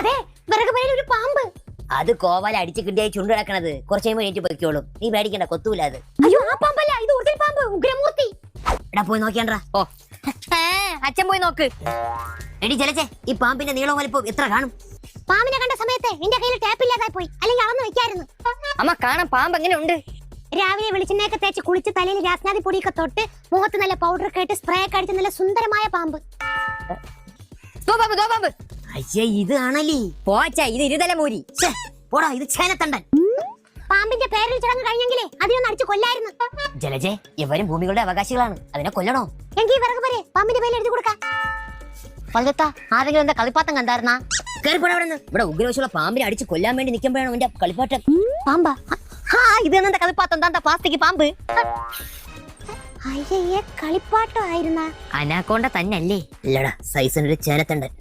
അതെ, വിറകുപുരയിൽ ഒരു പാമ്പ്. അത് കോവാല അടിച്ചു കിട്ടിയായി ചുണ്ടു കിടക്കണത്. കുറച്ച് കഴിയുമ്പോൾ എണീറ്റ് പൊയ്ക്കോളും. നീ പേടിക്കണ്ട, കൊത്തൂല അത്. അയ്യോ, ആ പാമ്പല്ല, ഇത് ഉരുൾ പാമ്പ്, ഉഗ്രമൂർത്തി. എടാ പോയി നോക്കിയാണ്ടാ. ഓ അച്ഛൻ പോയി നോക്ക്. എടി ജലജെ, ഈ പാമ്പിന്റെ നീളവും വലിപ്പം എത്ര കാണും? പാമ്പിനെ കണ്ട സമയത്ത് എന്റെ കയ്യിൽ ടാപ്പ് ഇല്ലാതായി പോയി, അല്ലെങ്കിൽ അളന്ന് വെക്കായിരുന്നു. അമ്മ കാണാൻ പാമ്പ് എങ്ങനെ ഉണ്ട്? രാവിലെ വെളിച്ചെണ്ണയൊക്കെ തേച്ച് കുളിച്ച് തലയിൽ രാസ്നാദി പൊടിയൊക്കെ തൊട്ട് മുഖത്ത് നല്ല പൗഡർ ഒക്കെ ഇട്ട് സ്പ്രേ ഒക്കെ അടിച്ച് നല്ല സുന്ദരമായ പാമ്പ്. ദോ പാമ്പ്. അയ്യേ, ഇത് ആണല്ലേ. പോച്ച, ഇത് ഇരുതല മൂരി. പോടാ, ഇത് ചേനത്തണ്ടൻ. പാമ്പിന്റെ പേരിൽ ചടങ്ങ് കഴിഞ്ഞെങ്കിലേ അതിനൊന്ന് അടിച്ചു കൊല്ലായിരുന്നു. ജലജെ, ഇവരും ഭൂമികളുടെ അവകാശികളാണ്, അതിനെ കൊല്ലണോ? എങ്കിൽ വിറകുപുരേ പാമ്പിന്റെ പേരിൽ എഴുതി കൊടുക്കാം. ആരെങ്കിലും എന്താ കളിപ്പാട്ടം കണ്ടായിരുന്നാ? ഇവിടെ ഉഗ്രവശമുള്ള പാമ്പിനെ അടിച്ച് കൊല്ലാൻ വേണ്ടി നിൽക്കുമ്പോഴാണ് എന്റെ കളിപ്പാട്ടം. പാമ്പാ? ഇത് എന്താ കളിപ്പാട്ടം? എന്താ പ്ലാസ്റ്റിക് പാമ്പ്? അയ്യേ, കളിപ്പാട്ടം ആയിരുന്ന? അനാക്കോണ്ട തന്നല്ലേ? ഇല്ലടാ, സൈസിനൊരു ചേനത്തണ്ടൻ.